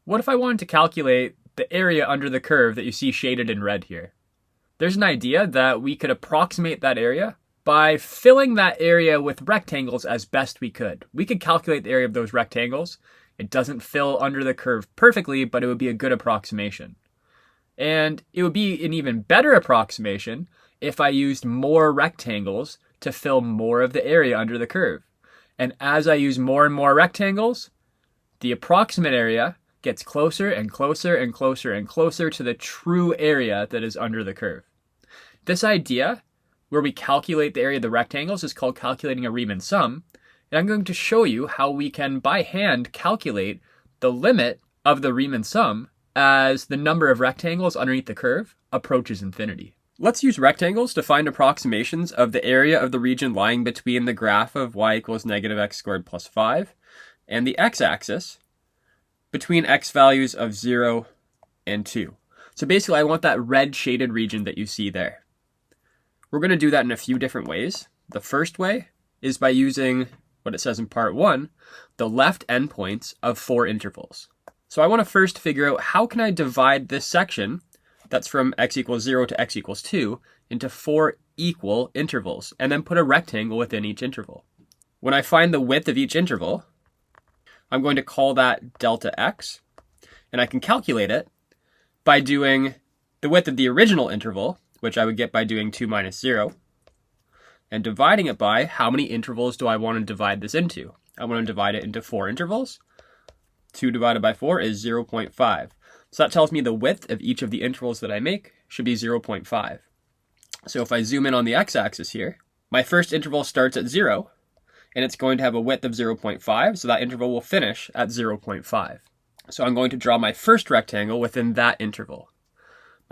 What if I wanted to calculate the area under the curve that you see shaded in red here? There's an idea that we could approximate that area by filling that area with rectangles as best we could. We could calculate the area of those rectangles. It doesn't fill under the curve perfectly, but it would be a good approximation. And it would be an even better approximation if I used more rectangles to fill more of the area under the curve. And as I use more and more rectangles, the approximate area gets closer and closer and closer and closer to the true area that is under the curve. This idea, where we calculate the area of the rectangles, is called calculating a Riemann sum. And I'm going to show you how we can, by hand, calculate the limit of the Riemann sum as the number of rectangles underneath the curve approaches infinity. Let's use rectangles to find approximations of the area of the region lying between the graph of y equals negative x squared plus 5 and the x-axis between x values of 0 and 2. So basically, I want that red shaded region that you see there. We're going to do that in a few different ways. The first way is by using what it says in part 1, the left endpoints of 4 intervals. So I want to first figure out how can I divide this section that's from x equals 0 to x equals 2 into 4 equal intervals, and then put a rectangle within each interval. When I find the width of each interval, I'm going to call that delta x, and I can calculate it by doing the width of the original interval, which I would get by doing 2 minus 0, and dividing it by how many intervals do I want to divide this into. I want to divide it into 4 intervals. 2 divided by 4 is 0.5. So that tells me the width of each of the intervals that I make should be 0.5. So if I zoom in on the x-axis here, my first interval starts at 0, and it's going to have a width of 0.5, so that interval will finish at 0.5. So I'm going to draw my first rectangle within that interval.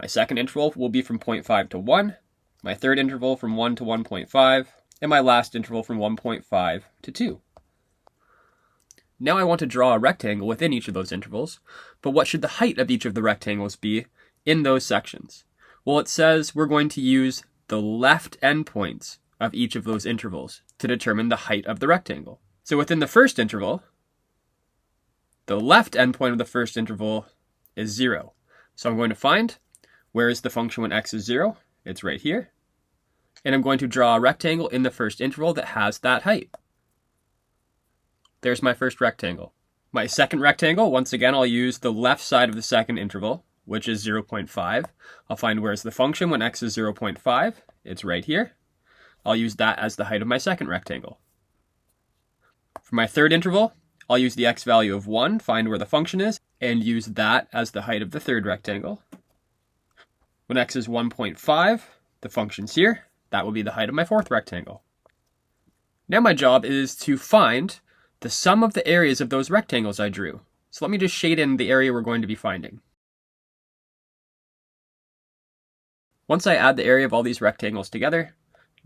My second interval will be from 0.5 to 1, my third interval from 1 to 1.5, and my last interval from 1.5 to 2. Now I want to draw a rectangle within each of those intervals, but what should the height of each of the rectangles be in those sections? Well, it says we're going to use the left endpoints of each of those intervals to determine the height of the rectangle. So within the first interval, the left endpoint of the first interval is 0. So I'm going to find where is the function when x is 0. It's right here. And I'm going to draw a rectangle in the first interval that has that height. There's my first rectangle. My second rectangle, once again, I'll use the left side of the second interval, which is 0.5. I'll find where's the function when x is 0.5. It's right here. I'll use that as the height of my second rectangle. For my third interval, I'll use the x value of 1, find where the function is, and use that as the height of the third rectangle. When x is 1.5, the function's here. That will be the height of my fourth rectangle. Now my job is to find the sum of the areas of those rectangles I drew. So let me just shade in the area we're going to be finding. Once I add the area of all these rectangles together,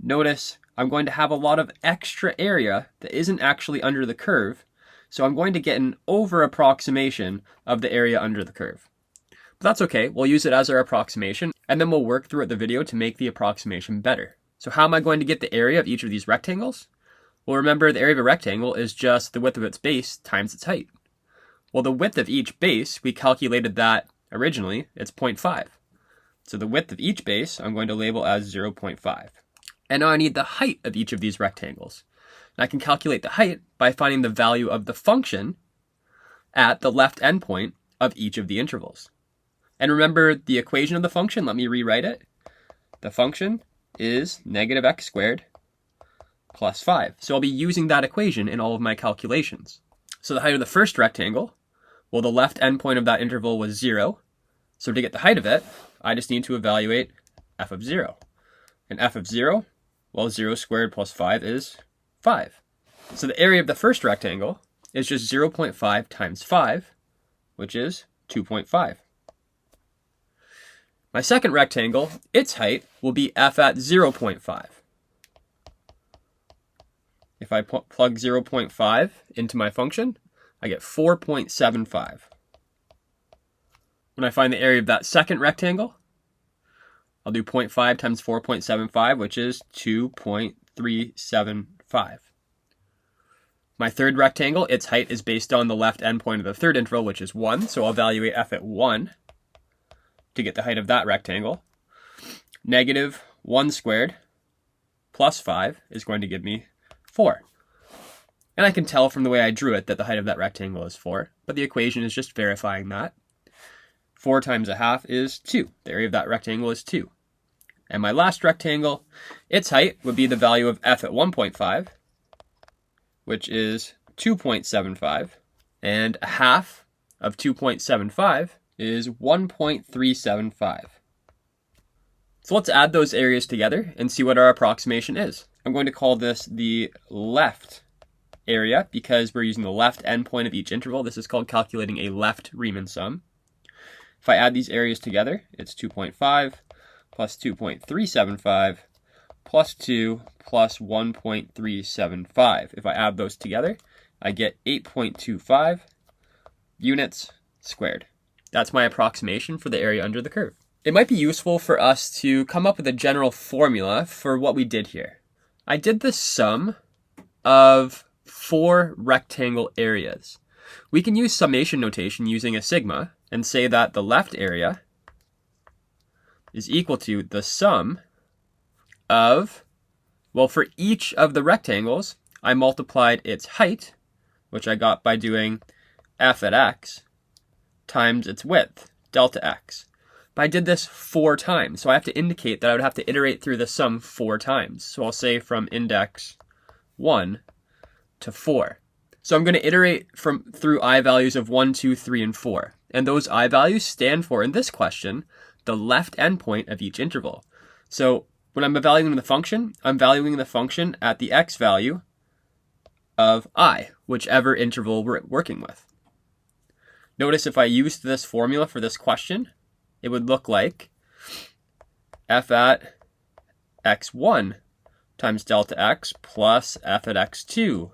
notice I'm going to have a lot of extra area that isn't actually under the curve, so I'm going to get an over approximation of the area under the curve. But that's okay, we'll use it as our approximation, and then we'll work throughout the video to make the approximation better. So how am I going to get the area of each of these rectangles? Well, remember, the area of a rectangle is just the width of its base times its height. Well, the width of each base, we calculated that originally, it's 0.5. So the width of each base, I'm going to label as 0.5. And now I need the height of each of these rectangles. And I can calculate the height by finding the value of the function at the left endpoint of each of the intervals. And remember the equation of the function, let me rewrite it. The function is negative x squared plus 5. So I'll be using that equation in all of my calculations. So the height of the first rectangle, well, the left endpoint of that interval was 0. So to get the height of it, I just need to evaluate f of 0. And f of 0, well, 0 squared plus 5 is 5. So the area of the first rectangle is just 0.5 times 5, which is 2.5. My second rectangle, its height will be f at 0.5. If I plug 0.5 into my function, I get 4.75. When I find the area of that second rectangle, I'll do 0.5 times 4.75, which is 2.375. My third rectangle, its height is based on the left endpoint of the third interval, which is 1. So I'll evaluate f at 1 to get the height of that rectangle. Negative 1 squared plus 5 is going to give me 4. And I can tell from the way I drew it that the height of that rectangle is 4, but the equation is just verifying that. 4 times a half is 2. The area of that rectangle is 2. And my last rectangle, its height would be the value of f at 1.5, which is 2.75, and a half of 2.75 is 1.375. So let's add those areas together and see what our approximation is. I'm going to call this the left area because we're using the left endpoint of each interval. This is called calculating a left Riemann sum. If I add these areas together, it's 2.5 plus 2.375 plus 2 plus 1.375. If I add those together, I get 8.25 units squared. That's my approximation for the area under the curve. It might be useful for us to come up with a general formula for what we did here. I did the sum of 4 rectangle areas. We can use summation notation using a sigma and say that the left area is equal to the sum of, well, for each of the rectangles, I multiplied its height, which I got by doing f at x, times its width, delta x. But I did this 4 times, so I have to indicate that I would have to iterate through the sum 4 times. So I'll say from index 1 to 4. So I'm going to iterate through I values of 1, 2, 3, and 4. And those I values stand for, in this question, the left endpoint of each interval. So when I'm evaluating the function, I'm valuing the function at the x value of I, whichever interval we're working with. Notice if I used this formula for this question, it would look like f at x1 times delta x plus f at x2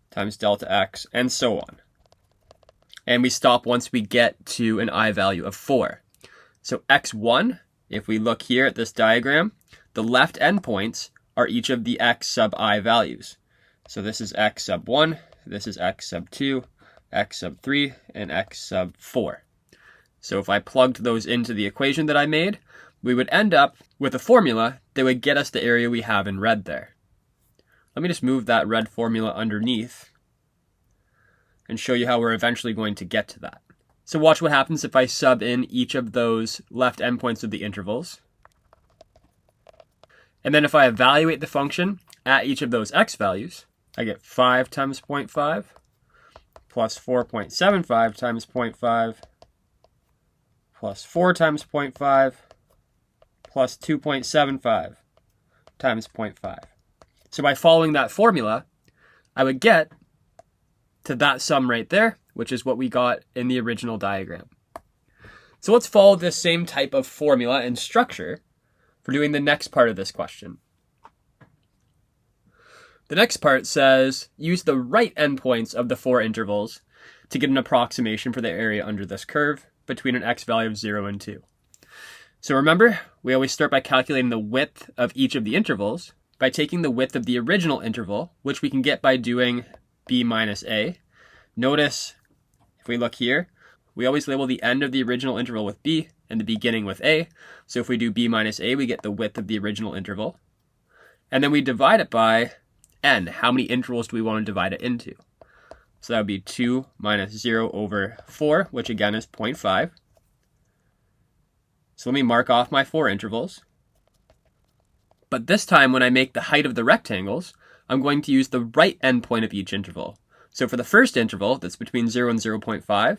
times delta x, and so on. And we stop once we get to an I value of 4. So x1, if we look here at this diagram, the left endpoints are each of the x sub I values. So this is x sub 1, this is x sub 2, x sub 3, and x sub 4. So if I plugged those into the equation that I made, we would end up with a formula that would get us the area we have in red there. Let me just move that red formula underneath and show you how we're eventually going to get to that. So watch what happens if I sub in each of those left endpoints of the intervals. And then if I evaluate the function at each of those x values, I get 5 times 0.5 plus 4.75 times 0.5 plus 4 times 0.5 plus 2.75 times 0.5. So by following that formula, I would get to that sum right there, which is what we got in the original diagram. So let's follow this same type of formula and structure for doing the next part of this question. The next part says, use the right endpoints of the 4 intervals to get an approximation for the area under this curve between an x value of 0 and 2. So remember, we always start by calculating the width of each of the intervals by taking the width of the original interval, which we can get by doing b minus a. Notice, if we look here, we always label the end of the original interval with b and the beginning with a. So if we do b minus a, we get the width of the original interval. And then we divide it by n. How many intervals do we want to divide it into? So that would be 2 minus 0 over 4, which again is 0.5. So let me mark off my 4 intervals. But this time when I make the height of the rectangles, I'm going to use the right endpoint of each interval. So for the first interval, that's between 0 and 0.5,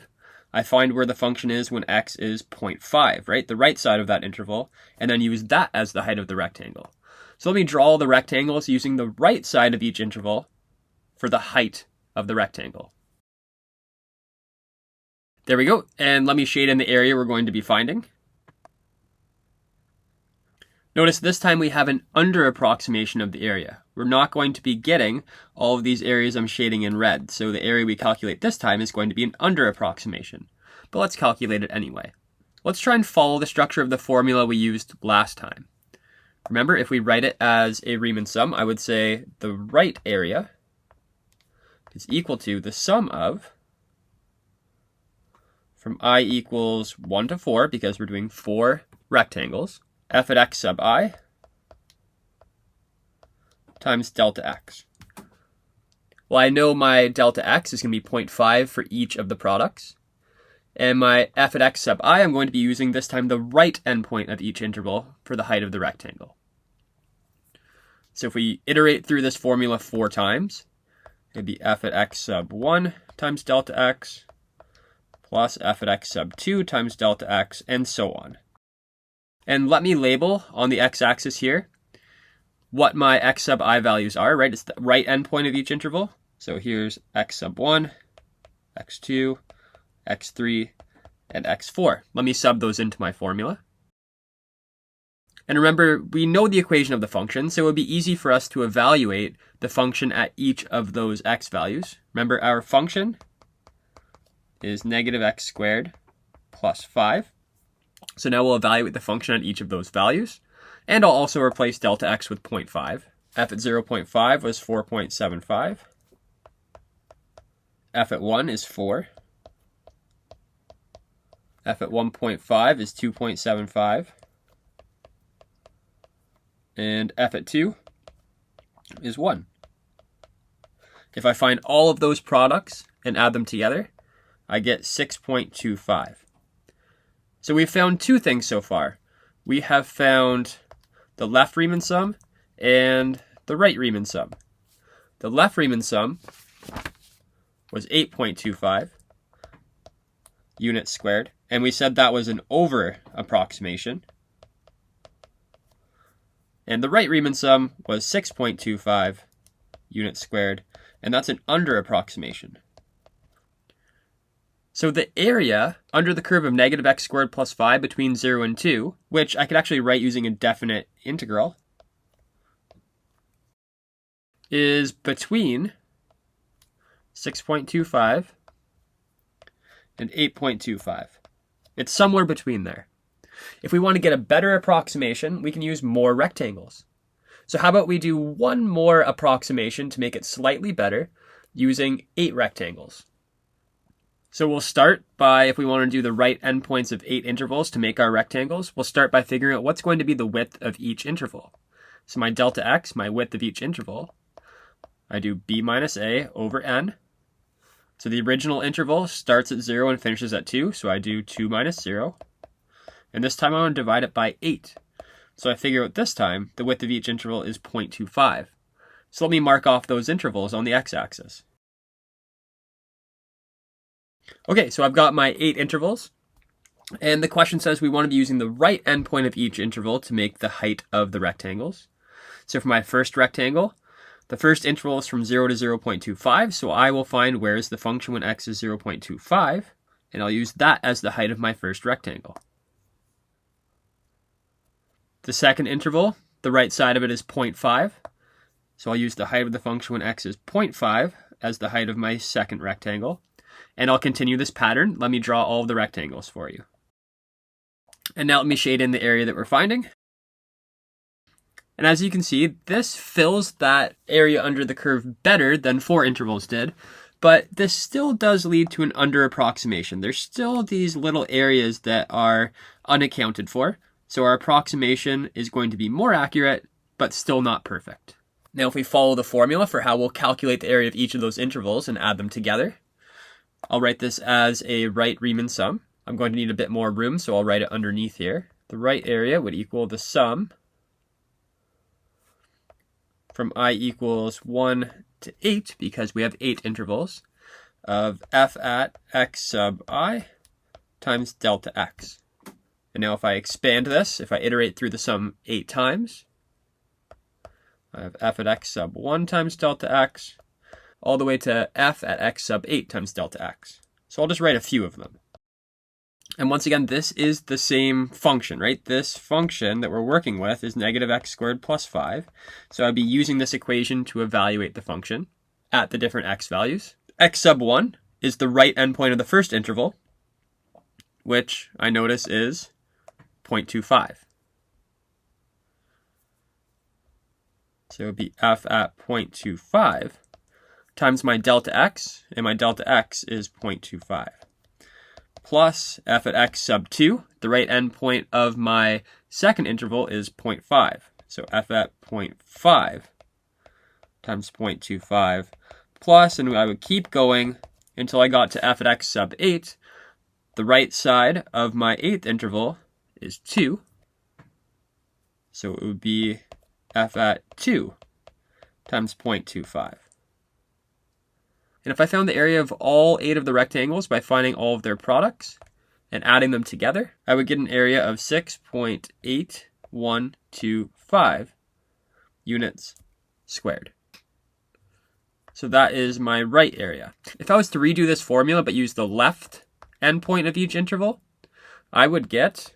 I find where the function is when x is 0.5, right? The right side of that interval, and then use that as the height of the rectangle. So let me draw all the rectangles using the right side of each interval for the height of the rectangle. There we go, and let me shade in the area we're going to be finding. Notice this time we have an under approximation of the area. We're not going to be getting all of these areas I'm shading in red, so the area we calculate this time is going to be an under approximation. But let's calculate it anyway. Let's try and follow the structure of the formula we used last time. Remember, if we write it as a Riemann sum, I would say the right area is equal to the sum of, from I equals 1 to 4, because we're doing 4 rectangles, f at x sub I times delta x. Well, I know my delta x is going to be 0.5 for each of the products. And my f at x sub I, I'm going to be using this time the right endpoint of each interval for the height of the rectangle. So if we iterate through this formula 4 times, it'd be f at x sub 1 times delta x plus f at x sub 2 times delta x, and so on. And let me label on the x-axis here what my x sub I values are, right? It's the right endpoint of each interval. So here's x sub 1, x2, x3, and x4. Let me sub those into my formula. And remember, we know the equation of the function, so it would be easy for us to evaluate the function at each of those x values. Remember, our function is negative x squared plus 5. So now we'll evaluate the function at each of those values. And I'll also replace delta x with 0.5. F at 0.5 was 4.75. F at 1 is 4. F at 1.5 is 2.75. And f at 2 is 1. If I find all of those products and add them together, I get 6.25. So we've found 2 things so far. We have found the left Riemann sum and the right Riemann sum. The left Riemann sum was 8.25 units squared, and we said that was an over approximation. And the right Riemann sum was 6.25 units squared, and that's an under approximation. So the area under the curve of negative x squared plus 5 between 0 and 2, which I could actually write using a definite integral, is between 6.25 and 8.25. It's somewhere between there. If we want to get a better approximation, we can use more rectangles. So how about we do one more approximation to make it slightly better using 8 rectangles. So we'll start by, if we want to do the right endpoints of 8 intervals to make our rectangles, we'll start by figuring out what's going to be the width of each interval. So my delta x, my width of each interval, I do b minus a over n. So the original interval starts at 0 and finishes at 2, so I do 2 minus 0. And this time I want to divide it by 8. So I figure out this time the width of each interval is 0.25. So let me mark off those intervals on the x-axis. Okay, so I've got my 8 intervals. And the question says we want to be using the right endpoint of each interval to make the height of the rectangles. So for my first rectangle, the first interval is from 0 to 0.25, so I will find where is the function when x is 0.25, and I'll use that as the height of my first rectangle. The second interval, the right side of it is 0.5, so I'll use the height of the function when x is 0.5 as the height of my second rectangle, and I'll continue this pattern. Let me draw all of the rectangles for you. And now let me shade in the area that we're finding. And as you can see, this fills that area under the curve better than 4 intervals did, but this still does lead to an under approximation. There's still these little areas that are unaccounted for, so our approximation is going to be more accurate, but still not perfect. Now if we follow the formula for how we'll calculate the area of each of those intervals and add them together, I'll write this as a right Riemann sum. I'm going to need a bit more room, so I'll write it underneath here. The right area would equal the sum from I equals 1 to 8, because we have 8 intervals, of f at x sub I times delta x. And now if I expand this, if I iterate through the sum 8 times, I have f at x sub 1 times delta x, all the way to f at x sub 8 times delta x. So I'll just write a few of them. And once again, this is the same function, right? This function that we're working with is negative x squared plus 5. So I'd be using this equation to evaluate the function at the different x values. X sub 1 is the right endpoint of the first interval, which I notice is 0.25. So it would be f at 0.25 times my delta x, and my delta x is 0.25, plus f at x sub 2, the right endpoint of my second interval is 0.5. So f at 0.5 times 0.25 plus, and I would keep going until I got to f at x sub 8. The right side of my 8th interval is 2. So it would be f at 2 times 0.25. And if I found the area of all 8 of the rectangles by finding all of their products and adding them together, I would get an area of 6.8125 units squared. So that is my right area. If I was to redo this formula but use the left endpoint of each interval, I would get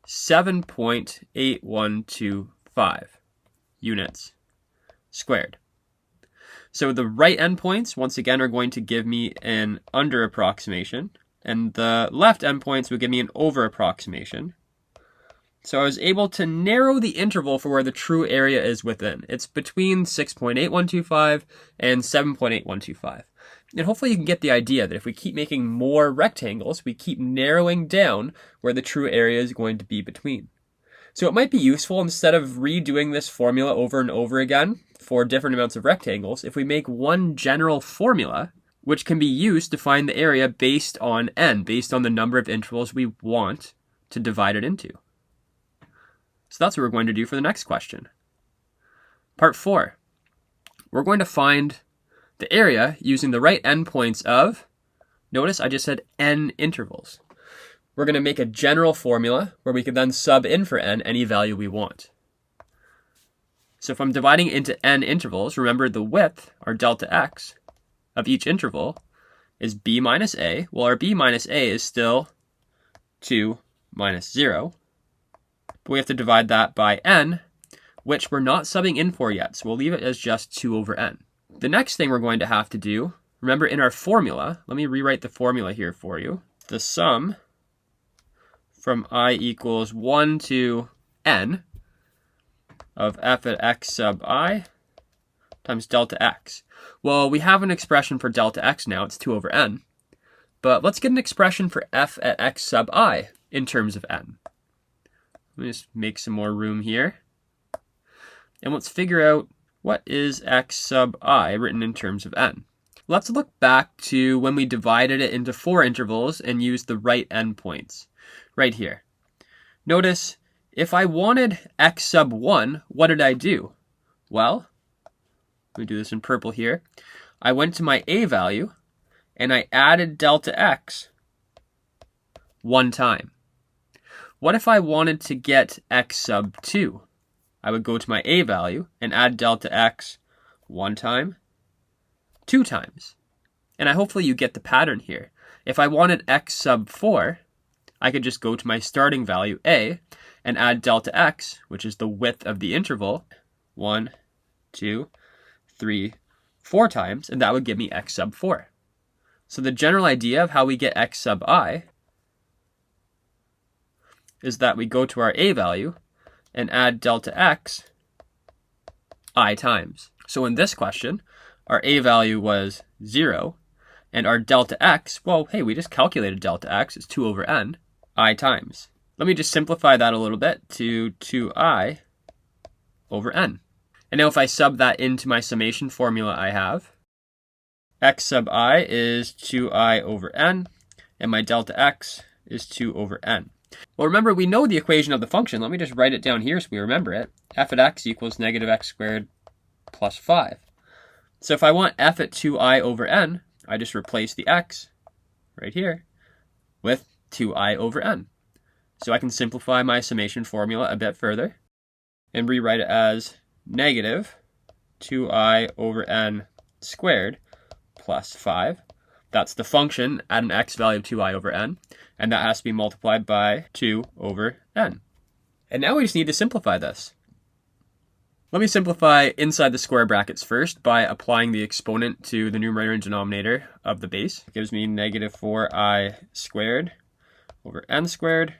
7.8125 units squared. So the right endpoints, once again, are going to give me an under approximation, and the left endpoints would give me an over approximation. So I was able to narrow the interval for where the true area is within. It's between 6.8125 and 7.8125. And hopefully you can get the idea that if we keep making more rectangles, we keep narrowing down where the true area is going to be between. So it might be useful, instead of redoing this formula over and over again for different amounts of rectangles, if we make one general formula which can be used to find the area based on n, based on the number of intervals we want to divide it into. So that's what we're going to do for the next question. Part 4. We're going to find the area using the right endpoints of, notice I just said n intervals. We're going to make a general formula where we can then sub in for n any value we want. So if I'm dividing into n intervals, remember the width, our delta x, of each interval is b minus a. Well, our b minus a is still 2 minus 0. But we have to divide that by n, which we're not subbing in for yet, so we'll leave it as just 2 over n. The next thing we're going to have to do, remember in our formula, let me rewrite the formula here for you. The sum from I equals 1 to n of f at x sub I times delta x. Well, we have an expression for delta x now, it's 2 over n. But let's get an expression for f at x sub I in terms of n. Let me just make some more room here. And let's figure out what is x sub I written in terms of n. Let's look back to when we divided it into 4 intervals and used the right endpoints. Right here. Notice, if I wanted x sub 1, what did I do? Well, let me do this in purple here. I went to my a value, and I added delta x 1 time. What if I wanted to get x sub 2? I would go to my a value and add delta x 1 time, 2 times. And hopefully you get the pattern here. If I wanted x sub 4, I could just go to my starting value a and add delta x, which is the width of the interval, 1, 2, 3, 4 times, and that would give me x sub 4. So the general idea of how we get x sub I is that we go to our a value and add delta x I times. So in this question, our a value was 0, and our delta x, well, hey, we just calculated delta x, is 2 over n, I times. Let me just simplify that a little bit to 2i over n. And now if I sub that into my summation formula I have, x sub I is 2i over n, and my delta x is 2 over n. Well, remember, we know the equation of the function. Let me just write it down here so we remember it. F at x equals negative x squared plus 5. So if I want f at 2i over n, I just replace the x right here with 2i over n. So I can simplify my summation formula a bit further and rewrite it as negative 2i over n squared plus 5. That's the function at an x value of 2i over n, and that has to be multiplied by 2 over n. And now we just need to simplify this. Let me simplify inside the square brackets first by applying the exponent to the numerator and denominator of the base. It gives me negative 4i squared over n squared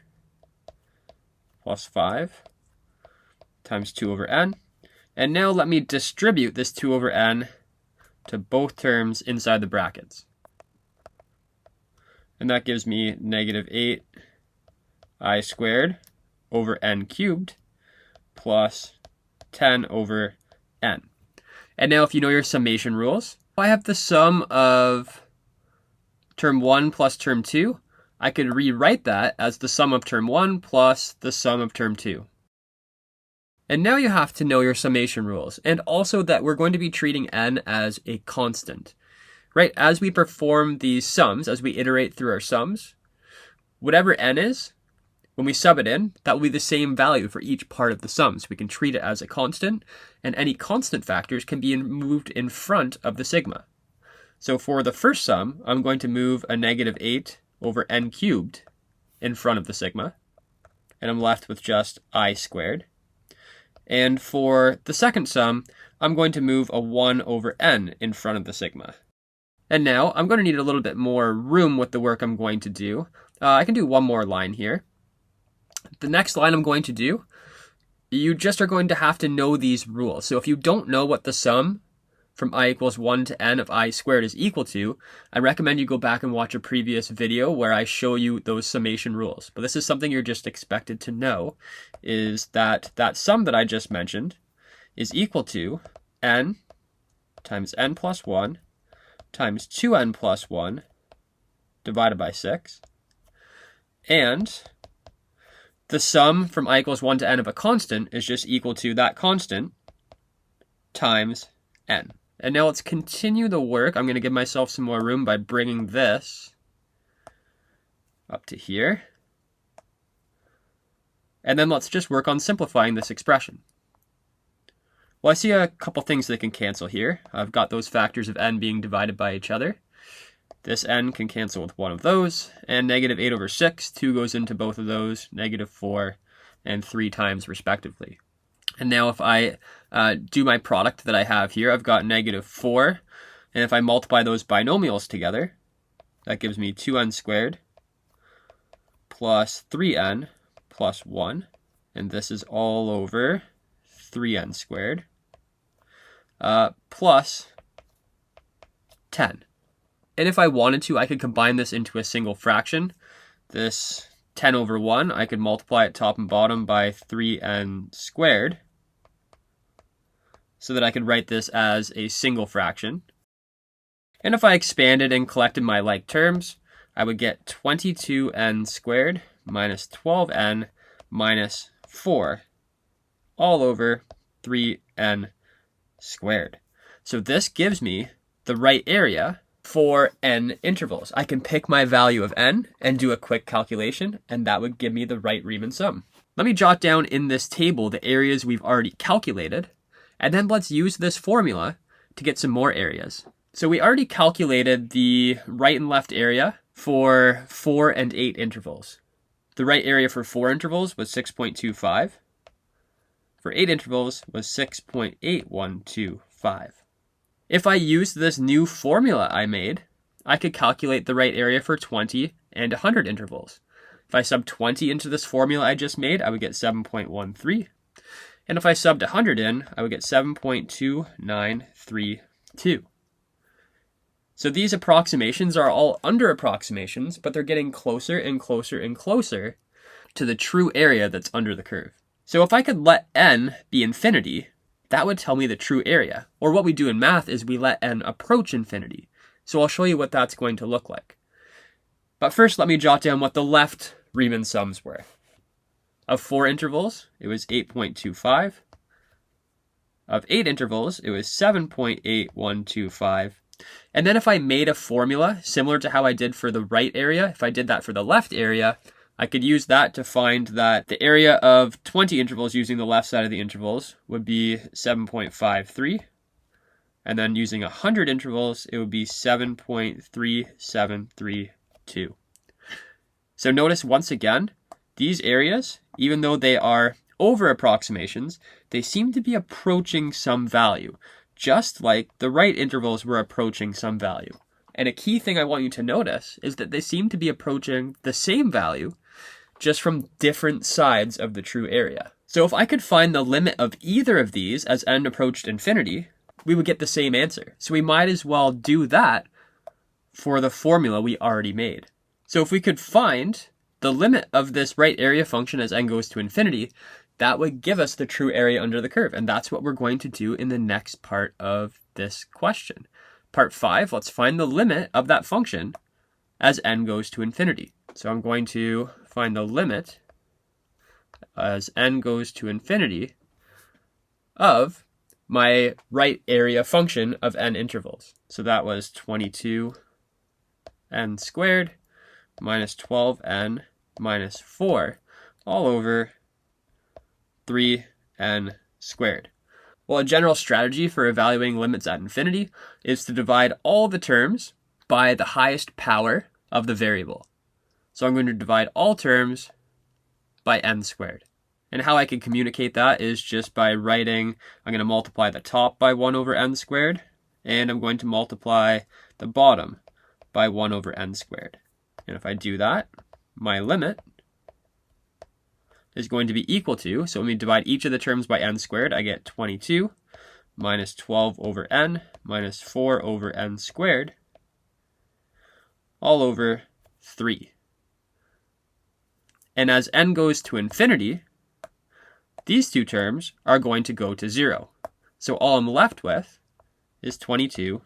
plus 5 times 2 over n. And now let me distribute this 2 over n to both terms inside the brackets. And that gives me negative 8i squared over n cubed plus 10 over n. And now if you know your summation rules, if I have the sum of term 1 plus term 2, I could rewrite that as the sum of term 1 plus the sum of term 2. And now you have to know your summation rules, and also that we're going to be treating n as a constant. Right, as we perform these sums, as we iterate through our sums, whatever n is, when we sub it in, that will be the same value for each part of the sum. So we can treat it as a constant, and any constant factors can be moved in front of the sigma. So for the first sum, I'm going to move a negative 8 over n cubed in front of the sigma, and I'm left with just I squared. And for the second sum, I'm going to move a 1 over n in front of the sigma. And now I'm going to need a little bit more room with the work I'm going to do. I can do one more line here. The next line I'm going to do, you just are going to have to know these rules. So if you don't know what the sum from I equals 1 to n of I squared is equal to, I recommend you go back and watch a previous video where I show you those summation rules. But this is something you're just expected to know, is that that sum that I just mentioned is equal to n times n plus 1 times 2n plus 1 divided by 6. And the sum from I equals 1 to n of a constant is just equal to that constant times n. And now let's continue the work. I'm going to give myself some more room by bringing this up to here. And then let's just work on simplifying this expression. Well, I see a couple things that can cancel here. I've got those factors of n being divided by each other. This n can cancel with one of those, and negative 8 over 6, 2 goes into both of those, negative 4 and 3 times respectively. And now if I do my product that I have here, I've got negative 4, and if I multiply those binomials together, that gives me 2n squared plus 3n plus 1, and this is all over 3n squared. Plus 10. And if I wanted to, I could combine this into a single fraction. This 10 over 1, I could multiply it top and bottom by 3n squared, so that I could write this as a single fraction. And if I expanded and collected my like terms, I would get 22n squared minus 12n minus 4 all over 3n squared. So this gives me the right area for n intervals. I can pick my value of n and do a quick calculation, and that would give me the right Riemann sum. Let me jot down in this table the areas we've already calculated, and then let's use this formula to get some more areas. So we already calculated the right and left area for 4 and 8 intervals. The right area for 4 intervals was 6.25. For 8 intervals was 6.8125. If I use this new formula I made, I could calculate the right area for 20 and 100 intervals. If I sub 20 into this formula I just made, I would get 7.13. And if I subbed 100 in, I would get 7.2932. So these approximations are all under approximations, but they're getting closer and closer and closer to the true area that's under the curve. So if I could let n be infinity, that would tell me the true area. Or what we do in math is we let n approach infinity. So I'll show you what that's going to look like. But first, let me jot down what the left Riemann sums were. Of 4 intervals, it was 8.25. Of 8 intervals, it was 7.8125. And then if I made a formula similar to how I did for the right area, if I did that for the left area, I could use that to find that the area of 20 intervals using the left side of the intervals would be 7.53. And then using 100 intervals, it would be 7.3732. So notice once again, these areas, even though they are over approximations, they seem to be approaching some value, just like the right intervals were approaching some value. And a key thing I want you to notice is that they seem to be approaching the same value, just from different sides of the true area. So if I could find the limit of either of these as n approached infinity, we would get the same answer. So we might as well do that for the formula we already made. So if we could find the limit of this right area function as n goes to infinity, that would give us the true area under the curve. And that's what we're going to do in the next part of this question. Part 5, let's find the limit of that function as n goes to infinity. So I'm going to find the limit as n goes to infinity of my right area function of n intervals. So that was 22n squared minus 12n minus 4 all over 3n squared. Well, a general strategy for evaluating limits at infinity is to divide all the terms by the highest power of the variable. So I'm going to divide all terms by n squared. And how I can communicate that is just by writing, I'm going to multiply the top by 1 over n squared, and I'm going to multiply the bottom by 1 over n squared. And if I do that, my limit is going to be equal to, so when we divide each of the terms by n squared, I get 22 minus 12 over n minus 4 over n squared all over 3. And as n goes to infinity, these two terms are going to go to 0. So all I'm left with is 22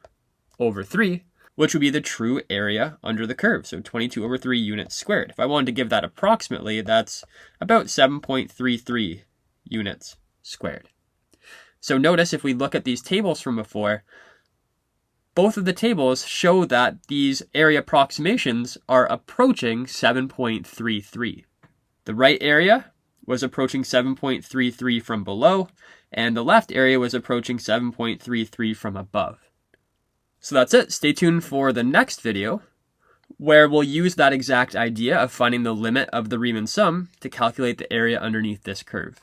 over 3, which would be the true area under the curve. So 22 over 3 units squared. If I wanted to give that approximately, that's about 7.33 units squared. So notice if we look at these tables from before, both of the tables show that these area approximations are approaching 7.33. The right area was approaching 7.33 from below, and the left area was approaching 7.33 from above. So that's it. Stay tuned for the next video, where we'll use that exact idea of finding the limit of the Riemann sum to calculate the area underneath this curve.